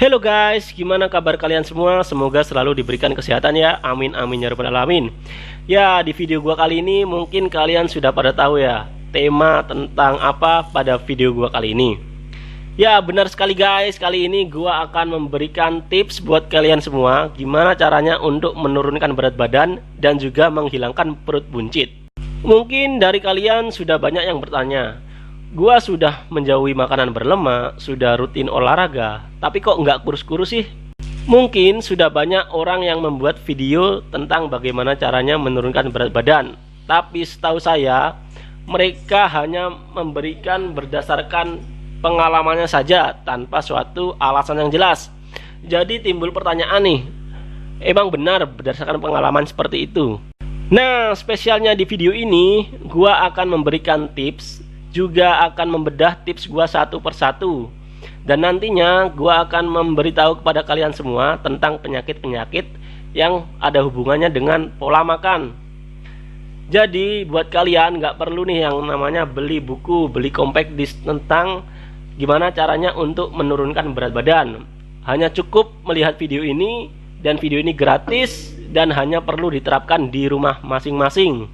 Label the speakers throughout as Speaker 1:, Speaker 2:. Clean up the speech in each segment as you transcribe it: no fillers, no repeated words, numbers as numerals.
Speaker 1: Halo guys, gimana kabar kalian semua? Semoga selalu diberikan kesehatan ya. Amin amin ya rabbal alamin. Ya, di video gua kali ini mungkin kalian sudah pada tahu ya tema tentang apa pada video gua kali ini. Ya, benar sekali guys. Kali ini gua akan memberikan tips buat kalian semua gimana caranya untuk menurunkan berat badan dan juga menghilangkan perut buncit. Mungkin dari kalian sudah banyak yang bertanya, gua sudah menjauhi makanan berlemak, sudah rutin olahraga, tapi kok nggak kurus-kurus sih? Mungkin sudah banyak orang yang membuat video tentang bagaimana caranya menurunkan berat badan, tapi setahu saya mereka hanya memberikan berdasarkan pengalamannya saja tanpa suatu alasan yang jelas. Jadi timbul pertanyaan nih, emang benar berdasarkan pengalaman seperti itu? Nah, spesialnya di video ini gua akan memberikan tips, juga akan membedah tips gua satu persatu, dan nantinya gua akan memberitahu kepada kalian semua tentang penyakit-penyakit yang ada hubungannya dengan pola makan. Jadi buat kalian nggak perlu nih yang namanya beli buku, beli compact disc tentang gimana caranya untuk menurunkan berat badan. Hanya cukup melihat video ini, dan video ini gratis dan hanya perlu diterapkan di rumah masing-masing.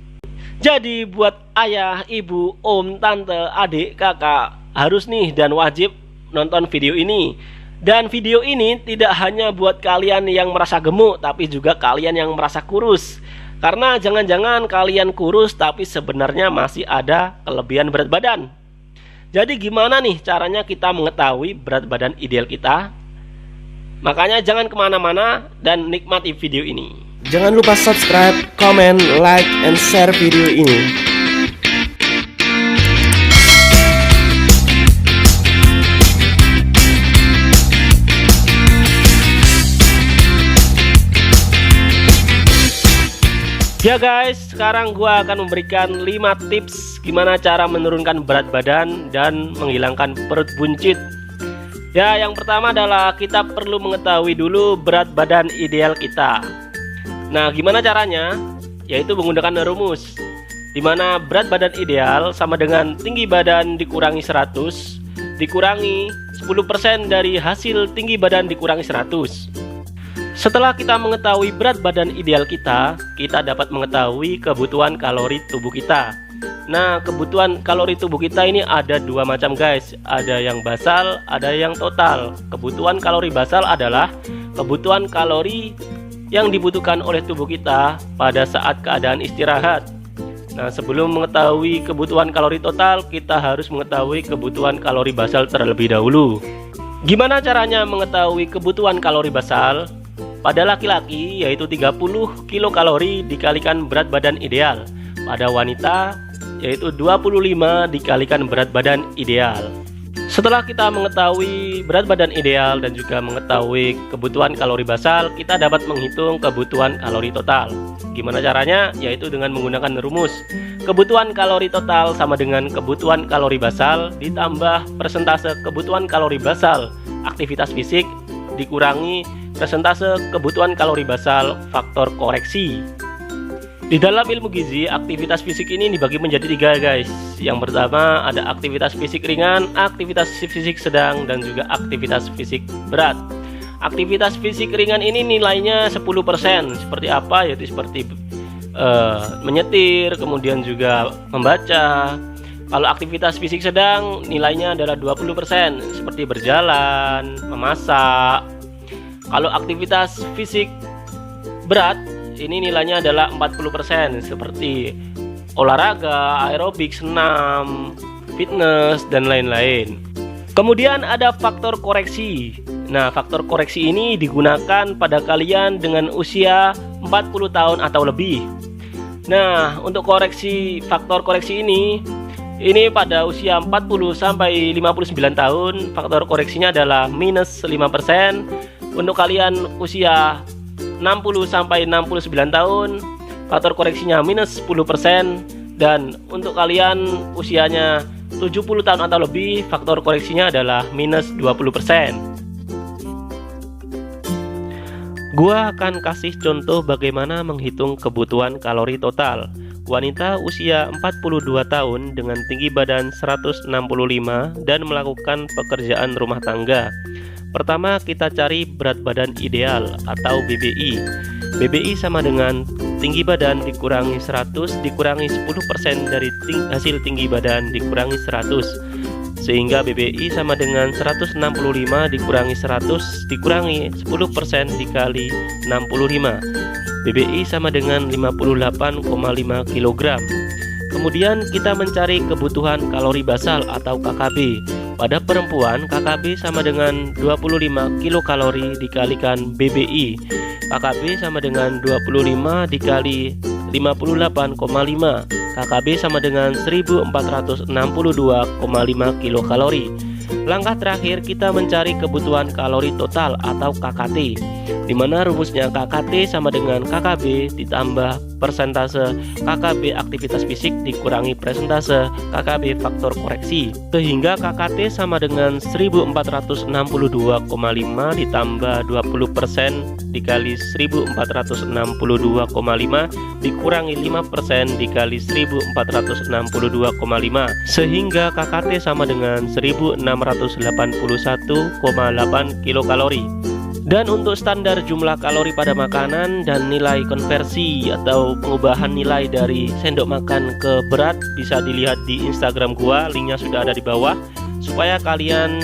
Speaker 1: Jadi buat ayah, ibu, om, tante, adik, kakak harus nih dan wajib nonton video ini. Dan video ini tidak hanya buat kalian yang merasa gemuk, tapi juga kalian yang merasa kurus. Karena jangan-jangan kalian kurus tapi sebenarnya masih ada kelebihan berat badan. Jadi gimana nih caranya kita mengetahui berat badan ideal kita? Makanya jangan kemana-mana dan nikmati video ini.
Speaker 2: Jangan lupa subscribe, comment, like, and share video ini.
Speaker 1: Ya guys, sekarang gua akan memberikan 5 tips gimana cara menurunkan berat badan dan menghilangkan perut buncit. Ya, yang pertama adalah kita perlu mengetahui dulu berat badan ideal kita. Nah, gimana caranya? Yaitu menggunakan rumus, dimana berat badan ideal sama dengan tinggi badan dikurangi 100 dikurangi 10% dari hasil tinggi badan dikurangi 100. Setelah kita mengetahui berat badan ideal kita dapat mengetahui kebutuhan kalori tubuh kita. Nah, kebutuhan kalori tubuh kita ini ada dua macam guys, ada yang basal, ada yang total. Kebutuhan kalori basal adalah kebutuhan kalori yang dibutuhkan oleh tubuh kita pada saat keadaan istirahat. Nah, sebelum mengetahui kebutuhan kalori total, kita harus mengetahui kebutuhan kalori basal terlebih dahulu. Gimana caranya mengetahui kebutuhan kalori basal? Pada laki-laki yaitu 30 kilokalori dikalikan berat badan ideal. Pada wanita yaitu 25 dikalikan berat badan ideal. Setelah kita mengetahui berat badan ideal dan juga mengetahui kebutuhan kalori basal, kita dapat menghitung kebutuhan kalori total. Gimana caranya? Yaitu dengan menggunakan rumus. Kebutuhan kalori total sama dengan kebutuhan kalori basal ditambah persentase kebutuhan kalori basal aktivitas fisik dikurangi persentase kebutuhan kalori basal faktor koreksi. Di dalam ilmu gizi, aktivitas fisik ini dibagi menjadi 3 guys. Yang pertama ada aktivitas fisik ringan, aktivitas fisik sedang, dan juga aktivitas fisik berat. Aktivitas fisik ringan ini nilainya 10%. Seperti apa? Yaitu seperti menyetir, kemudian juga membaca. Kalau aktivitas fisik sedang nilainya adalah 20%, seperti berjalan, memasak. Kalau aktivitas fisik berat ini nilainya adalah 40%, seperti olahraga, aerobik, senam, fitness, dan lain-lain. Kemudian ada faktor koreksi. Nah, faktor koreksi ini digunakan pada kalian dengan usia 40 tahun atau lebih. Nah, untuk koreksi faktor koreksi ini pada usia 40 sampai 59 tahun, faktor koreksinya adalah minus 5%. Untuk kalian usia 60 sampai 69 tahun, faktor koreksinya minus 10%, dan untuk kalian usianya 70 tahun atau lebih, faktor koreksinya adalah minus 20%. Gua akan kasih contoh bagaimana menghitung kebutuhan kalori total. Wanita usia 42 tahun dengan tinggi badan 165 dan melakukan pekerjaan rumah tangga. Pertama, kita cari berat badan ideal atau BBI. BBI sama dengan tinggi badan dikurangi 100 dikurangi 10% dari hasil tinggi badan dikurangi 100. Sehingga BBI sama dengan 165 dikurangi 100 dikurangi 10% dikali 65. BBI sama dengan 58,5 kg. Kemudian kita mencari kebutuhan kalori basal atau KKB. Pada perempuan, KKB sama dengan 25 kilokalori dikalikan BBI. KKB sama dengan 25 dikali 58,5. KKB sama dengan 1462,5 kilokalori. Langkah terakhir, kita mencari kebutuhan kalori total atau KKT, di mana rumusnya KKT sama dengan KKB ditambah persentase KKB aktivitas fisik dikurangi persentase KKB faktor koreksi, sehingga KKT sama dengan 1462,5 ditambah 20% dikali 1462,5 dikurangi 5% dikali 1462,5, sehingga KKT sama dengan 1681,8 kilokalori. Dan untuk standar jumlah kalori pada makanan dan nilai konversi atau pengubahan nilai dari sendok makan ke berat bisa dilihat di Instagram gua, linknya sudah ada di bawah, supaya kalian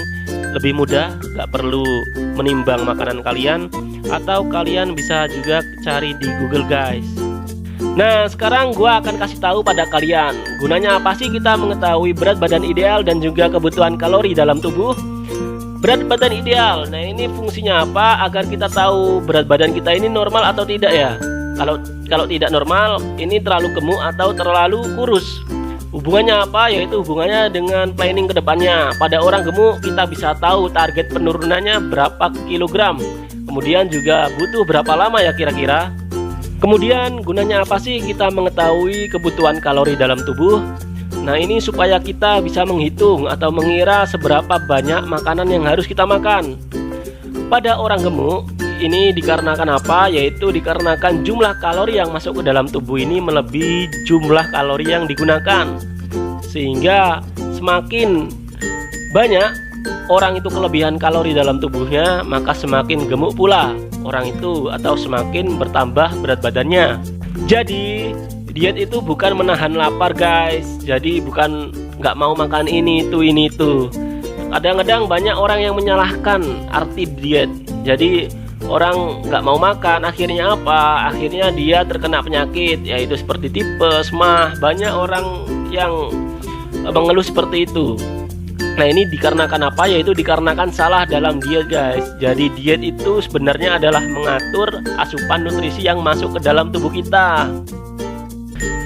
Speaker 1: lebih mudah, gak perlu menimbang makanan kalian, atau kalian bisa juga cari di Google guys. Nah, sekarang gua akan kasih tahu pada kalian gunanya apa sih kita mengetahui berat badan ideal dan juga kebutuhan kalori dalam tubuh. Berat badan ideal, nah ini fungsinya apa agar kita tahu berat badan kita ini normal atau tidak ya. Kalau tidak normal, ini terlalu gemuk atau terlalu kurus. Hubungannya apa? Yaitu hubungannya dengan planning kedepannya. Pada orang gemuk kita bisa tahu target penurunannya berapa kilogram. Kemudian juga butuh berapa lama ya kira-kira. Kemudian gunanya apa sih kita mengetahui kebutuhan kalori dalam tubuh? Nah, ini supaya kita bisa menghitung atau mengira seberapa banyak makanan yang harus kita makan. Pada orang gemuk, ini dikarenakan apa? Yaitu dikarenakan jumlah kalori yang masuk ke dalam tubuh ini melebihi jumlah kalori yang digunakan. Sehingga semakin banyak orang itu kelebihan kalori dalam tubuhnya, maka semakin gemuk pula orang itu atau semakin bertambah berat badannya. Jadi diet itu bukan menahan lapar guys. Jadi bukan nggak mau makan ini itu. Kadang-kadang banyak orang yang menyalahkan arti diet. Jadi orang nggak mau makan, akhirnya apa? Akhirnya dia terkena penyakit, yaitu seperti tipes, mah. Banyak orang yang mengeluh seperti itu. Nah, ini dikarenakan apa? Yaitu dikarenakan salah dalam diet guys. Jadi diet itu sebenarnya adalah mengatur asupan nutrisi yang masuk ke dalam tubuh kita.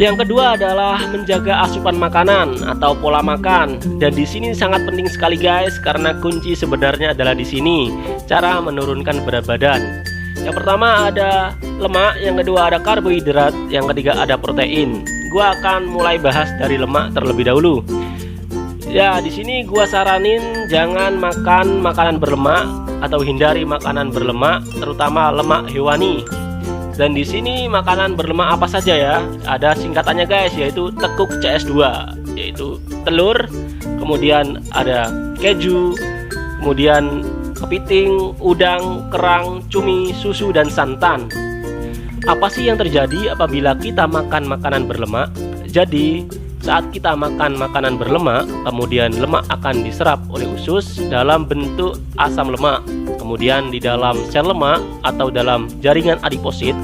Speaker 1: Yang kedua adalah menjaga asupan makanan atau pola makan. Dan di sini sangat penting sekali guys, karena kunci sebenarnya adalah di sini, cara menurunkan berat badan. Yang pertama ada lemak, yang kedua ada karbohidrat, yang ketiga ada protein. Gua akan mulai bahas dari lemak terlebih dahulu. Ya, di sini gua saranin jangan makan makanan berlemak atau hindari makanan berlemak, terutama lemak hewani. Dan di sini makanan berlemak apa saja ya? Ada singkatannya guys, yaitu tekuk CS2, yaitu telur, kemudian ada keju, kemudian kepiting, udang, kerang, cumi, susu, dan santan. Apa sih yang terjadi apabila kita makan makanan berlemak? Jadi saat kita makan makanan berlemak, kemudian lemak akan diserap oleh usus dalam bentuk asam lemak. Kemudian di dalam sel lemak atau dalam jaringan adiposit,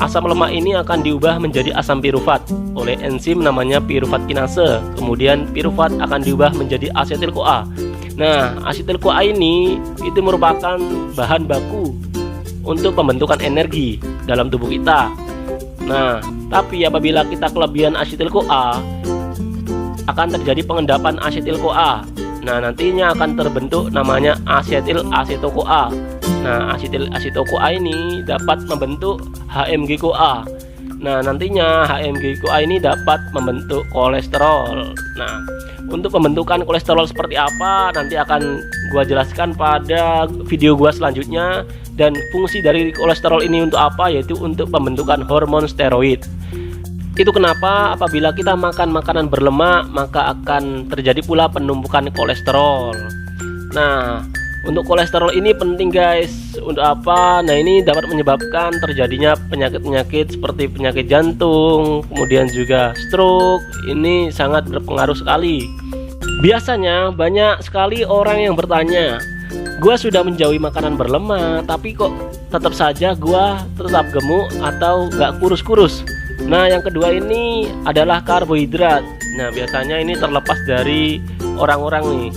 Speaker 1: asam lemak ini akan diubah menjadi asam pirufat oleh enzim namanya pirufat kinase. Kemudian pirufat akan diubah menjadi asetil-CoA. Nah, asetil-CoA ini itu merupakan bahan baku untuk pembentukan energi dalam tubuh kita. Nah, tapi apabila kita kelebihan asetil-CoA, akan terjadi pengendapan asetil-CoA. Nah, nantinya akan terbentuk namanya asetil-aseto-CoA. Nah, asetil-aseto-CoA ini dapat membentuk HMG-CoA. Nah, nantinya HMG-CoA ini dapat membentuk kolesterol. Nah, untuk pembentukan kolesterol seperti apa nanti akan gua jelaskan pada video gua selanjutnya. Dan fungsi dari kolesterol ini untuk apa? Yaitu untuk pembentukan hormon steroid. Itu kenapa apabila kita makan makanan berlemak, maka akan terjadi pula penumpukan kolesterol. Nah, Untuk kolesterol ini penting guys. Untuk apa? Nah, ini dapat menyebabkan terjadinya penyakit-penyakit seperti penyakit jantung, kemudian juga stroke. Ini sangat berpengaruh sekali. Biasanya banyak sekali orang yang bertanya, gua sudah menjauhi makanan berlemak, tapi kok tetap saja gua tetap gemuk atau gak kurus-kurus. Nah, yang kedua ini adalah karbohidrat. Nah, biasanya ini terlepas dari orang-orang nih,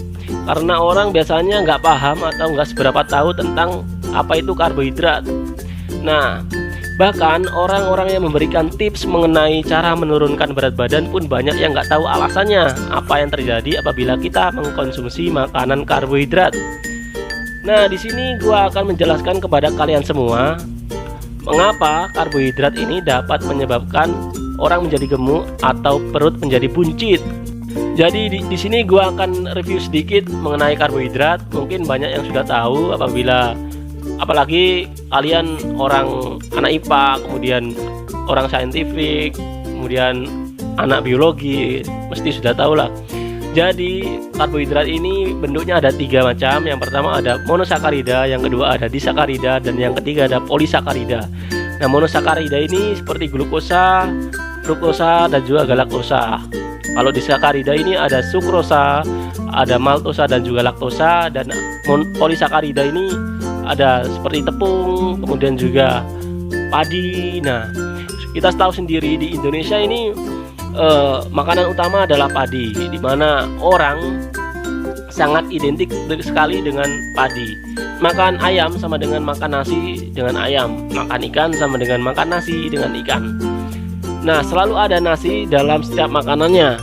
Speaker 1: karena orang biasanya nggak paham atau nggak seberapa tahu tentang apa itu karbohidrat. Nah, bahkan orang-orang yang memberikan tips mengenai cara menurunkan berat badan pun banyak yang nggak tahu alasannya apa yang terjadi apabila kita mengkonsumsi makanan karbohidrat. Nah, di sini gua akan menjelaskan kepada kalian semua mengapa karbohidrat ini dapat menyebabkan orang menjadi gemuk atau perut menjadi buncit. Jadi di sini gua akan review sedikit mengenai karbohidrat. Mungkin banyak yang sudah tahu apalagi kalian orang anak IPA, kemudian orang saintifik, kemudian anak biologi, mesti sudah tahu lah. Jadi karbohidrat ini bentuknya ada 3 macam. Yang pertama ada monosakarida, yang kedua ada disakarida, dan yang ketiga ada polisakarida. Nah, monosakarida ini seperti glukosa, fruktosa, dan juga galaktosa. Kalau disakarida ini ada sukrosa, ada maltosa, dan juga laktosa. Dan polisakarida ini ada seperti tepung, kemudian juga padi. Nah, kita tahu sendiri di Indonesia ini makanan utama adalah padi, di mana orang sangat identik sekali dengan padi. Makan ayam sama dengan makan nasi dengan ayam, makan ikan sama dengan makan nasi dengan ikan. Nah, selalu ada nasi dalam setiap makanannya.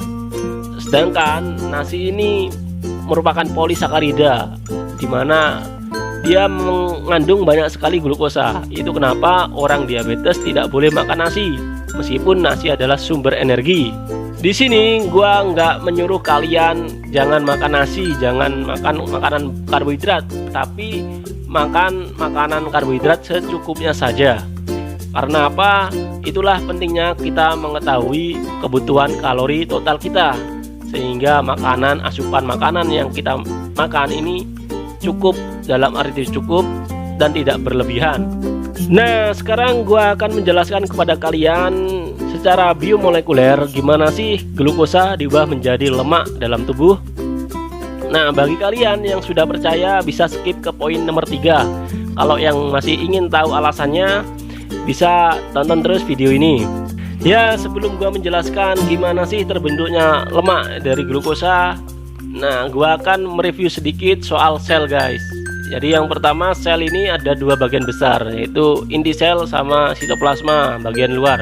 Speaker 1: Sedangkan nasi ini merupakan polisakarida, di mana dia mengandung banyak sekali glukosa. Itu kenapa orang diabetes tidak boleh makan nasi, meskipun nasi adalah sumber energi. Di sini gua nggak menyuruh kalian jangan makan nasi, jangan makan makanan karbohidrat, tapi makan makanan karbohidrat secukupnya saja. Karena apa? Itulah pentingnya kita mengetahui kebutuhan kalori total kita, sehingga asupan makanan yang kita makan ini cukup, dalam arti cukup dan tidak berlebihan. Nah, sekarang gua akan menjelaskan kepada kalian secara biomolekuler gimana sih glukosa diubah menjadi lemak dalam tubuh. Nah, bagi kalian yang sudah percaya bisa skip ke poin nomor 3. Kalau yang masih ingin tahu alasannya, bisa tonton terus video ini. Ya, sebelum gua menjelaskan gimana sih terbentuknya lemak dari glukosa, nah gua akan mereview sedikit soal sel guys. Jadi yang pertama, sel ini ada 2 bagian besar, yaitu inti sel sama sitoplasma bagian luar.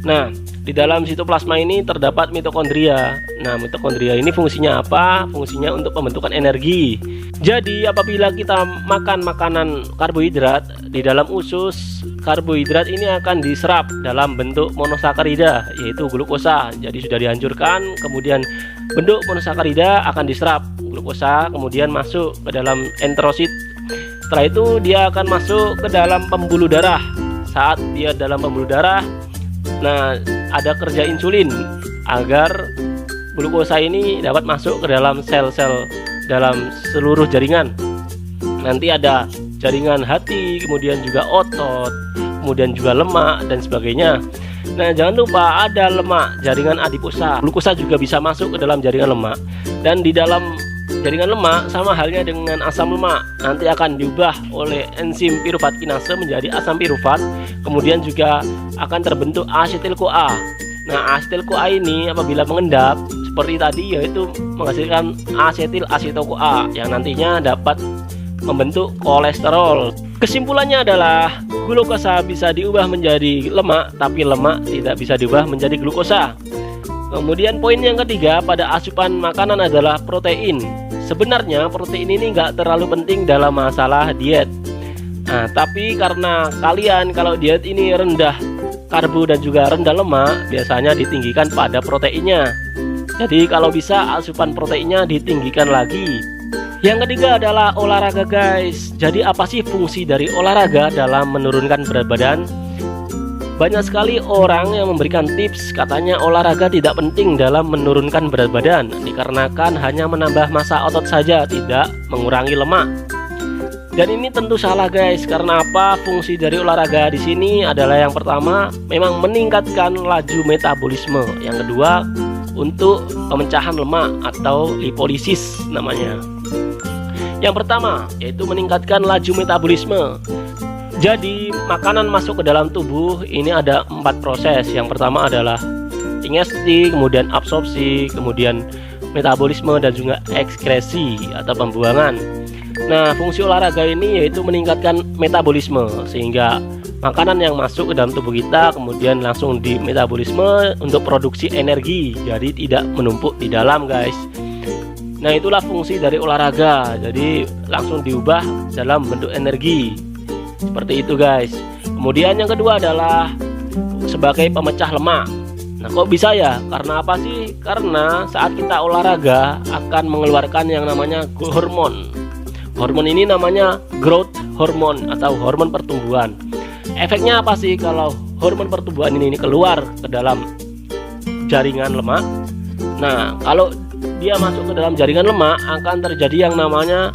Speaker 1: Nah, di dalam sitoplasma ini terdapat mitokondria. Nah, mitokondria ini fungsinya apa? Fungsinya untuk pembentukan energi. Jadi apabila kita makan makanan karbohidrat, di dalam usus karbohidrat ini akan diserap dalam bentuk monosakarida, yaitu glukosa. Jadi sudah dihancurkan, kemudian bentuk monosakarida akan diserap glukosa, kemudian masuk ke dalam enterosit. Setelah itu dia akan masuk ke dalam pembuluh darah. Saat dia dalam pembuluh darah, nah ada kerja insulin agar glukosa ini dapat masuk ke dalam sel-sel dalam seluruh jaringan. Nanti ada jaringan hati, kemudian juga otot, kemudian juga lemak dan sebagainya. Nah, jangan lupa ada lemak, jaringan adiposa. Glukosa juga bisa masuk ke dalam jaringan lemak. Dan di dalam jaringan lemak sama halnya dengan asam lemak, nanti akan diubah oleh enzim piruvat kinase menjadi asam piruvat. Kemudian juga akan terbentuk asetil-CoA. Nah, asetil-CoA ini apabila mengendap seperti tadi, yaitu menghasilkan asetil-aseto-CoA yang nantinya dapat membentuk kolesterol. Kesimpulannya adalah glukosa bisa diubah menjadi lemak, tapi lemak tidak bisa diubah menjadi glukosa. Kemudian poin yang ketiga pada asupan makanan adalah protein. Sebenarnya protein ini nggak terlalu penting dalam masalah diet. Nah, tapi karena kalian kalau diet ini rendah karbo dan juga rendah lemak, biasanya ditinggikan pada proteinnya. Jadi kalau bisa asupan proteinnya ditinggikan lagi. Yang ketiga adalah olahraga guys. Jadi apa sih fungsi dari olahraga dalam menurunkan berat badan? Banyak sekali orang yang memberikan tips, katanya olahraga tidak penting dalam menurunkan berat badan, dikarenakan hanya menambah massa otot saja, tidak mengurangi lemak. Dan ini tentu salah guys, karena apa? Fungsi dari olahraga di sini adalah yang pertama memang meningkatkan laju metabolisme, yang kedua untuk pemecahan lemak atau lipolisis namanya. Yang pertama yaitu meningkatkan laju metabolisme. Jadi makanan masuk ke dalam tubuh ini ada 4 proses. Yang pertama adalah ingesti, kemudian absorpsi, kemudian metabolisme, dan juga ekskresi atau pembuangan. Nah, fungsi olahraga ini yaitu meningkatkan metabolisme, sehingga makanan yang masuk ke dalam tubuh kita kemudian langsung di metabolisme untuk produksi energi, jadi tidak menumpuk di dalam guys. Nah, itulah fungsi dari olahraga, jadi langsung diubah dalam bentuk energi, seperti itu guys. Kemudian yang kedua adalah sebagai pemecah lemak. Nah, kok bisa ya? Karena apa sih? Karena saat kita olahraga akan mengeluarkan yang namanya hormon. Hormon ini namanya growth hormone atau hormon pertumbuhan. Efeknya apa sih kalau hormon pertumbuhan ini keluar ke dalam jaringan lemak? Nah, kalau dia masuk ke dalam jaringan lemak akan terjadi yang namanya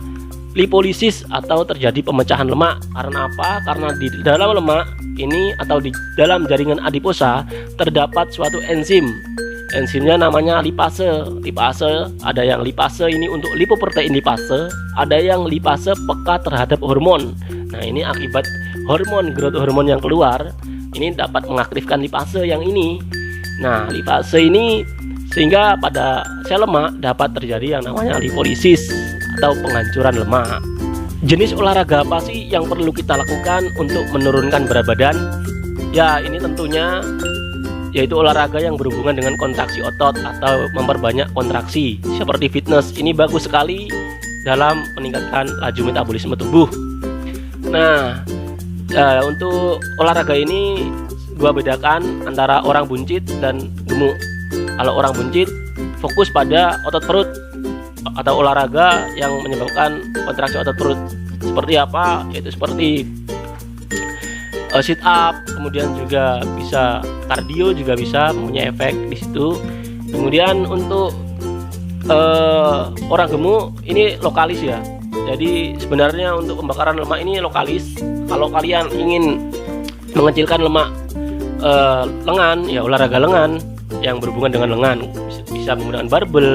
Speaker 1: lipolisis atau terjadi pemecahan lemak. Karena apa? Karena di dalam lemak ini atau di dalam jaringan adiposa terdapat suatu enzim. Enzimnya namanya lipase. Lipase, ada yang lipase ini untuk lipoprotein lipase, ada yang lipase peka terhadap hormon. Nah, ini akibat hormon growth hormone yang keluar, ini dapat mengaktifkan lipase yang ini. Nah, lipase ini sehingga pada sel lemak dapat terjadi yang namanya lipolisis atau penghancuran lemak. Jenis olahraga apa sih yang perlu kita lakukan untuk menurunkan berat badan? Ya, ini tentunya yaitu olahraga yang berhubungan dengan kontraksi otot atau memperbanyak kontraksi seperti fitness. Ini bagus sekali dalam meningkatkan laju metabolisme tubuh. Nah, untuk olahraga ini gua bedakan antara orang buncit dan gemuk. Kalau orang buncit fokus pada otot perut atau olahraga yang menyebabkan kontraksi otot perut. Seperti apa? Yaitu seperti sit up, kemudian juga bisa kardio, juga bisa punya efek di situ. Kemudian untuk orang gemuk ini lokalis ya. Jadi sebenarnya untuk pembakaran lemak ini lokalis. Kalau kalian ingin mengecilkan lemak lengan, ya olahraga lengan yang berhubungan dengan lengan, bisa menggunakan barbel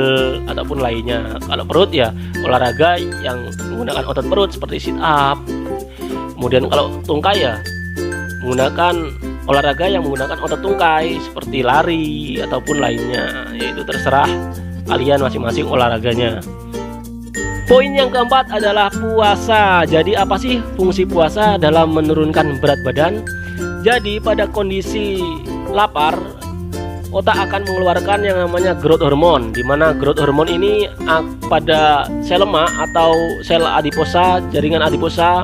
Speaker 1: ataupun lainnya. Kalau perut ya olahraga yang menggunakan otot perut seperti sit up. Kemudian kalau tungkai ya menggunakan olahraga yang menggunakan otot tungkai seperti lari ataupun lainnya, yaitu terserah kalian masing-masing olahraganya. Poin yang keempat adalah puasa. Jadi apa sih fungsi puasa dalam menurunkan berat badan? Jadi pada kondisi lapar, otak akan mengeluarkan yang namanya growth hormone, di mana growth hormone ini pada sel lemak atau sel adiposa, jaringan adiposa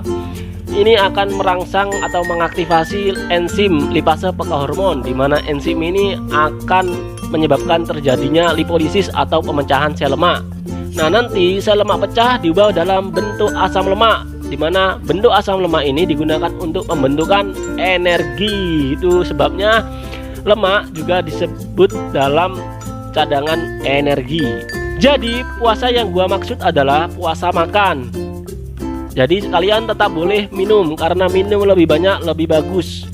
Speaker 1: ini akan merangsang atau mengaktifasi enzim lipase peka hormon, di mana enzim ini akan menyebabkan terjadinya lipolisis atau pemecahan sel lemak. Nah, nanti sel lemak pecah diubah dalam bentuk asam lemak, di mana bentuk asam lemak ini digunakan untuk pembentukan energi. Itu sebabnya lemak juga disebut dalam cadangan energi. Jadi puasa yang gua maksud adalah puasa makan. Jadi kalian tetap boleh minum, karena minum lebih banyak lebih bagus.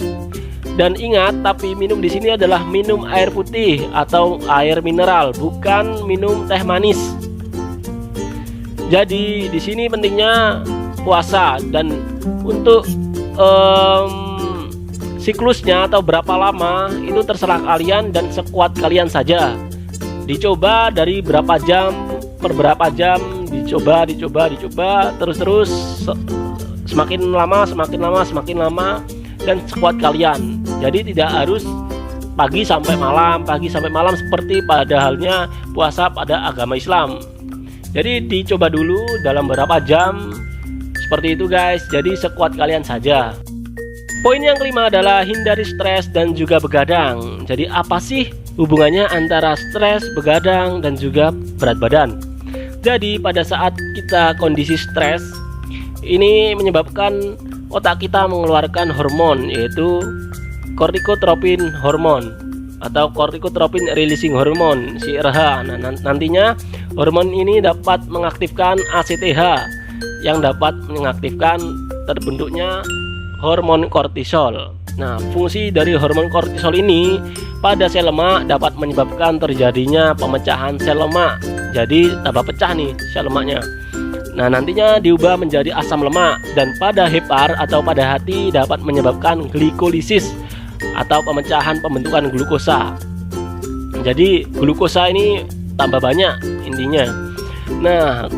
Speaker 1: Dan ingat, tapi minum di sini adalah minum air putih atau air mineral, bukan minum teh manis. Jadi di sini pentingnya puasa, dan untuk siklusnya atau berapa lama itu terserah kalian dan sekuat kalian saja. Dicoba dari berapa jam per berapa jam, dicoba terus semakin lama dan sekuat kalian. Jadi tidak harus pagi sampai malam seperti pada halnya puasa pada agama Islam. Jadi dicoba dulu dalam beberapa jam seperti itu guys. Jadi sekuat kalian saja. Poin yang kelima adalah hindari stres dan juga begadang. Jadi apa sih hubungannya antara stres, begadang, dan juga berat badan? Jadi pada saat kita kondisi stres, ini menyebabkan otak kita mengeluarkan hormon, yaitu kortikotropin hormon atau kortikotropin releasing hormone (CRH). Nah, nantinya hormon ini dapat mengaktifkan ACTH, yang dapat mengaktifkan terbentuknya hormon kortisol. Nah, fungsi dari hormon kortisol ini pada sel lemak dapat menyebabkan terjadinya pemecahan sel lemak. Jadi tambah pecah nih sel lemaknya. Nah, nantinya diubah menjadi asam lemak, dan pada hepar atau pada hati dapat menyebabkan glikolisis atau pemecahan pembentukan glukosa. Jadi glukosa ini tambah banyak intinya. Nah,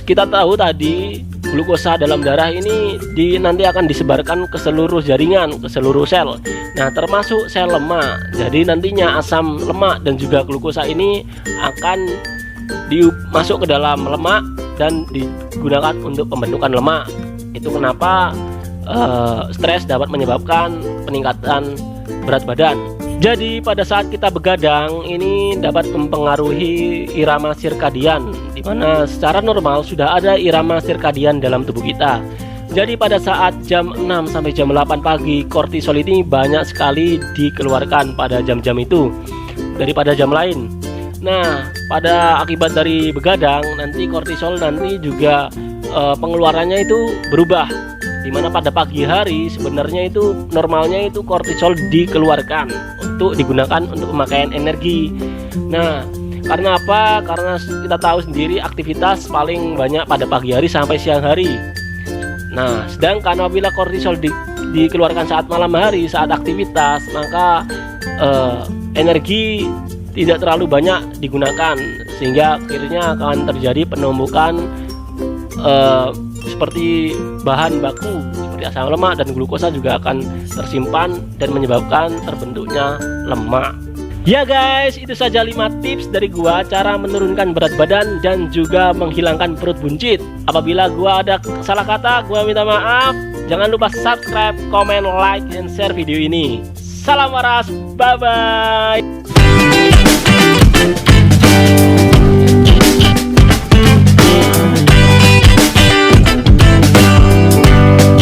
Speaker 1: kita tahu tadi glukosa dalam darah ini nanti akan disebarkan ke seluruh jaringan, ke seluruh sel. Nah, termasuk sel lemak. Jadi nantinya asam lemak dan juga glukosa ini akan masuk ke dalam lemak dan digunakan untuk pembentukan lemak. Itu kenapa stres dapat menyebabkan peningkatan berat badan. Jadi pada saat kita begadang ini dapat mempengaruhi irama sirkadian, di mana secara normal sudah ada irama sirkadian dalam tubuh kita. Jadi pada saat jam 6 sampai jam 8 pagi, kortisol ini banyak sekali dikeluarkan pada jam-jam itu daripada jam lain. Nah, pada akibat dari begadang nanti kortisol nanti juga pengeluarannya itu berubah, dimana pada pagi hari sebenarnya itu normalnya itu kortisol dikeluarkan untuk digunakan untuk pemakaian energi. Nah, karena apa? Karena kita tahu sendiri aktivitas paling banyak pada pagi hari sampai siang hari. Nah, sedangkan apabila kortisol dikeluarkan saat malam hari, saat aktivitas, maka energi tidak terlalu banyak digunakan, sehingga akhirnya akan terjadi penumbukan seperti bahan baku seperti asam lemak dan glukosa juga akan tersimpan dan menyebabkan terbentuknya lemak. Ya guys, itu saja 5 tips dari gua cara menurunkan berat badan dan juga menghilangkan perut buncit. Apabila gua ada salah kata, gua minta maaf. Jangan lupa subscribe, comment, like, dan share video ini. Salam waras, bye bye.